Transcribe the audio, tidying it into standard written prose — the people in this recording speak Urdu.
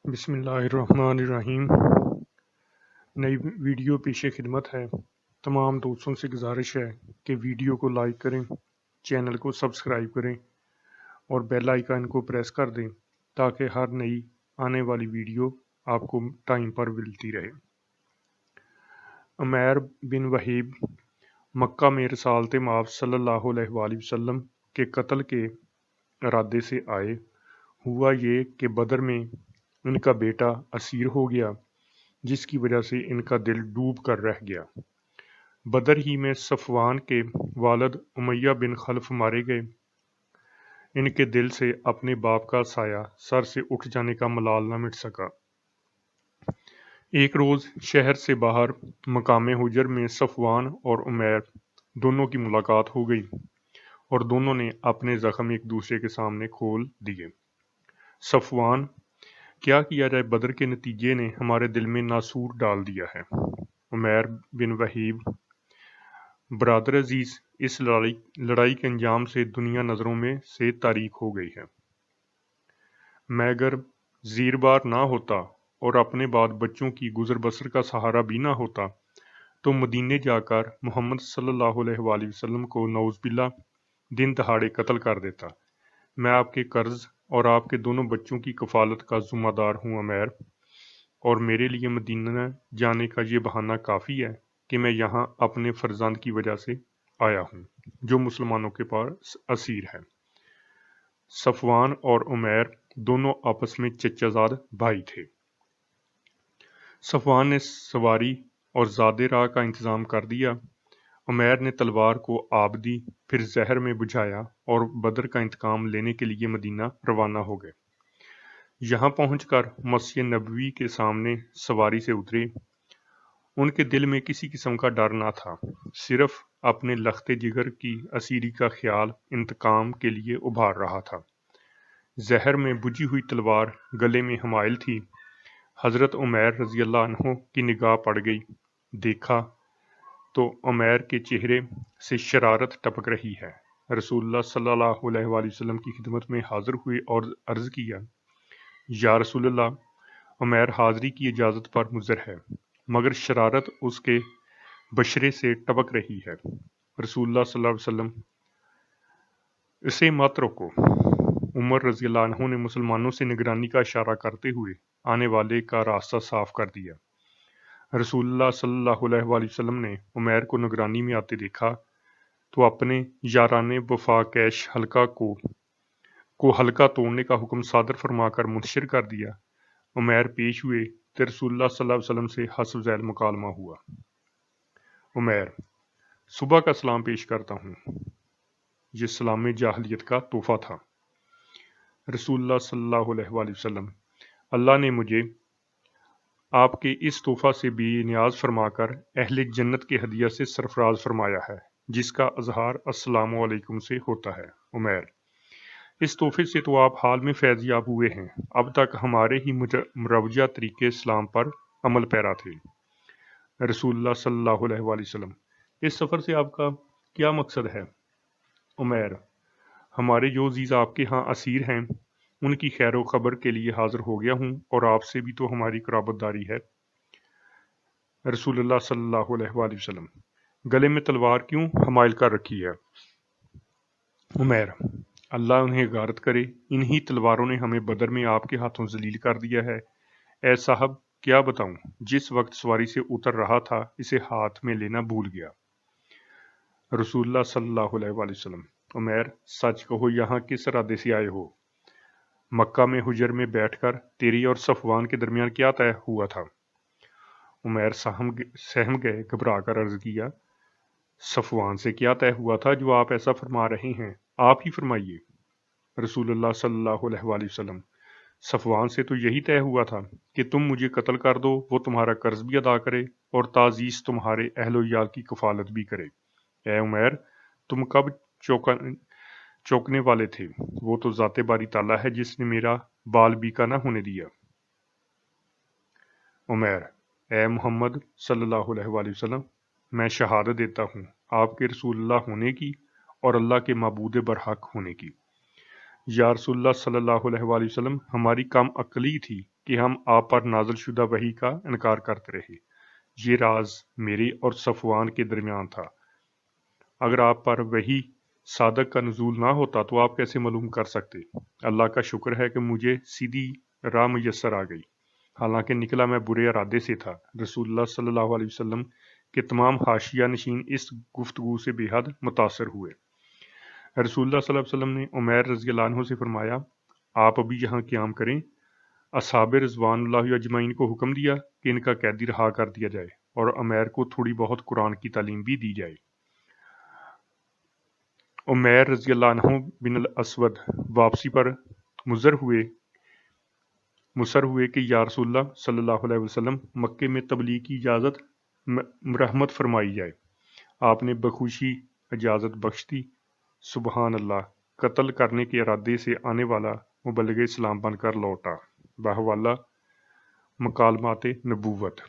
بسم اللہ الرحمن الرحیم۔ نئی ویڈیو پیش خدمت ہے۔ تمام دوستوں سے گزارش ہے کہ ویڈیو کو لائک کریں، چینل کو سبسکرائب کریں اور بیل آئیکن کو پریس کر دیں تاکہ ہر نئی آنے والی ویڈیو آپ کو ٹائم پر ملتی رہے۔ عمیر بن وہیب مکہ میں رسالت مآب صلی اللہ علیہ وآلہ وسلم کے قتل کے ارادے سے آئے۔ ہوا یہ کہ بدر میں ان کا بیٹا اسیر ہو گیا، جس کی وجہ سے ان کا دل ڈوب کر رہ گیا۔ بدر ہی میں صفوان کے والد امیہ بن خلف مارے گئے۔ ان کے دل سے اپنے باپ کا سایہ سر سے اٹھ جانے کا ملال نہ مٹ سکا۔ ایک روز شہر سے باہر مقام حجر میں صفوان اور عمیر دونوں کی ملاقات ہو گئی اور دونوں نے اپنے زخم ایک دوسرے کے سامنے کھول دیے۔ صفوان: کیا کیا جائے، بدر کے نتیجے نے ہمارے دل میں ناسور ڈال دیا ہے۔ عمیر بن وہیب: برادر عزیز، اس لڑائی کے انجام سے دنیا نظروں میں سے تاریک ہو گئی ہے۔ میں اگر زیر بار نہ ہوتا اور اپنے بعد بچوں کی گزر بسر کا سہارا بھی نہ ہوتا تو مدینے جا کر محمد صلی اللہ علیہ وآلہ وسلم کو نعوذ باللہ دن دہاڑے قتل کر دیتا۔ میں آپ کے قرض اور آپ کے دونوں بچوں کی کفالت کا ذمہ دار ہوں عمیر، اور میرے لیے مدینہ جانے کا یہ بہانہ کافی ہے کہ میں یہاں اپنے فرزند کی وجہ سے آیا ہوں جو مسلمانوں کے پاس اسیر ہے۔ صفوان اور عمیر دونوں آپس میں چچا زاد بھائی تھے۔ صفوان نے سواری اور زاد راہ کا انتظام کر دیا۔ عمیر نے تلوار کو آب دی، پھر زہر میں بجھایا اور بدر کا انتقام لینے کے لیے مدینہ روانہ ہو گئے۔ یہاں پہنچ کر مسجد نبوی کے سامنے سواری سے اترے۔ ان کے دل میں کسی قسم کا ڈر نہ تھا، صرف اپنے لخت جگر کی اسیری کا خیال انتقام کے لیے ابھار رہا تھا۔ زہر میں بجھی ہوئی تلوار گلے میں حمائل تھی۔ حضرت عمیر رضی اللہ عنہ کی نگاہ پڑ گئی۔ دیکھا تو عمیر کے چہرے سے شرارت ٹپک رہی ہے۔ رسول اللہ صلی اللہ علیہ وآلہ وسلم کی خدمت میں حاضر ہوئے اور عرض کیا: یا رسول اللہ، عمیر حاضری کی اجازت پر مضر ہے، مگر شرارت اس کے بشرے سے ٹپک رہی ہے۔ رسول اللہ صلی اللہ علیہ وسلم: اسے مت روکو۔ عمر رضی اللہ عنہ نے مسلمانوں سے نگرانی کا اشارہ کرتے ہوئے آنے والے کا راستہ صاف کر دیا۔ رسول اللہ صلی اللہ علیہ وآلہ وسلم نے عمیر کو نگرانی میں آتے دیکھا تو اپنے یاران وفا کیش حلقہ کو حلقہ توڑنے کا حکم صادر فرما کر منتشر کر دیا۔ عمیر پیش ہوئے تو رسول اللہ صلی اللہ علیہ وسلم سے حسب ذیل مکالمہ ہوا۔ عمیر: صبح کا سلام پیش کرتا ہوں۔ یہ سلام جاہلیت کا تحفہ تھا۔ رسول اللہ صلی اللہ علیہ وآلہ وسلم: اللہ نے مجھے آپ کے اس تحفہ سے بھی نیاز فرما کر اہل جنت کے ہدیہ سے سرفراز فرمایا ہے، جس کا اظہار السلام علیکم سے ہوتا ہے۔ عمیر: اس تحفے سے تو آپ حال میں فیض یاب ہوئے ہیں، اب تک ہمارے ہی مروجہ طریقے اسلام پر عمل پیرا تھے۔ رسول اللہ صلی اللہ علیہ وآلہ وسلم: اس سفر سے آپ کا کیا مقصد ہے؟ عمیر: ہمارے جو عزیز آپ کے ہاں اسیر ہیں ان کی خیر و خبر کے لیے حاضر ہو گیا ہوں، اور آپ سے بھی تو ہماری قرابت داری ہے۔ رسول اللہ صلی اللہ علیہ وآلہ وسلم: گلے میں تلوار کیوں حمائل کر رکھی ہے؟ عمیر: اللہ انہیں غارت کرے، انہی تلواروں نے ہمیں بدر میں آپ کے ہاتھوں ذلیل کر دیا ہے۔ اے صاحب، کیا بتاؤں، جس وقت سواری سے اتر رہا تھا اسے ہاتھ میں لینا بھول گیا۔ رسول اللہ صلی اللہ علیہ وآلہ وسلم: عمیر، سچ کہو، یہاں کس ارادے سے آئے ہو؟ مکہ میں حجر میں بیٹھ کر تیری اور صفوان کے درمیان کیا طے ہوا تھا؟ عمیر سہم گئے، گھبرا کر عرض کیا: صفوان سے کیا طے ہوا تھا جو آپ ایسا فرما رہے ہیں؟ آپ ہی فرمائیے۔ رسول اللہ صلی اللہ علیہ وآلہ وسلم: صفوان سے تو یہی طے ہوا تھا کہ تم مجھے قتل کر دو، وہ تمہارا قرض بھی ادا کرے اور تعزیز تمہارے اہل و عیال کی کفالت بھی کرے۔ اے عمیر، تم کب چوکنے والے تھے؟ وہ تو ذات باری تعالیٰ ہے جس نے میرا بال بیکا نہ ہونے دیا۔ عمیر: اے محمد صلی اللہ علیہ وآلہ وسلم، میں شہادت دیتا ہوں آپ کے رسول اللہ ہونے کی اور اللہ کے معبود برحق ہونے کی۔ یا رسول اللہ صلی اللہ علیہ وآلہ وسلم، ہماری کم عقلی تھی کہ ہم آپ پر نازل شدہ وحی کا انکار کرتے رہے۔ یہ راز میرے اور صفوان کے درمیان تھا۔ اگر آپ پر وحی صادق کا نزول نہ ہوتا تو آپ کیسے معلوم کر سکتے؟ اللہ کا شکر ہے کہ مجھے سیدھی راہ میسر آ گئی، حالانکہ نکلا میں برے ارادے سے تھا۔ رسول اللہ صلی اللہ علیہ وسلم کے تمام حاشیہ نشین اس گفتگو سے بے حد متاثر ہوئے۔ رسول اللہ صلی اللہ علیہ وسلم نے عمیر رضی اللہ عنہ سے فرمایا، آپ ابھی یہاں قیام کریں۔ اصحاب رضوان اللہ اجمعین کو حکم دیا کہ ان کا قیدی رہا کر دیا جائے اور عمیر کو تھوڑی بہت قرآن کی تعلیم بھی دی جائے۔ عمیر رضی اللہ عنہ بن الاسود واپسی پر مصر ہوئے کہ یا رسول اللہ صلی اللہ علیہ وسلم، مکے میں تبلیغ کی اجازت مرحمت فرمائی جائے۔ آپ نے بخوشی اجازت بخش دی۔ سبحان اللہ، قتل کرنے کے ارادے سے آنے والا مبلغ اسلام بن کر لوٹا۔ بحوالہ مکالمات نبوت۔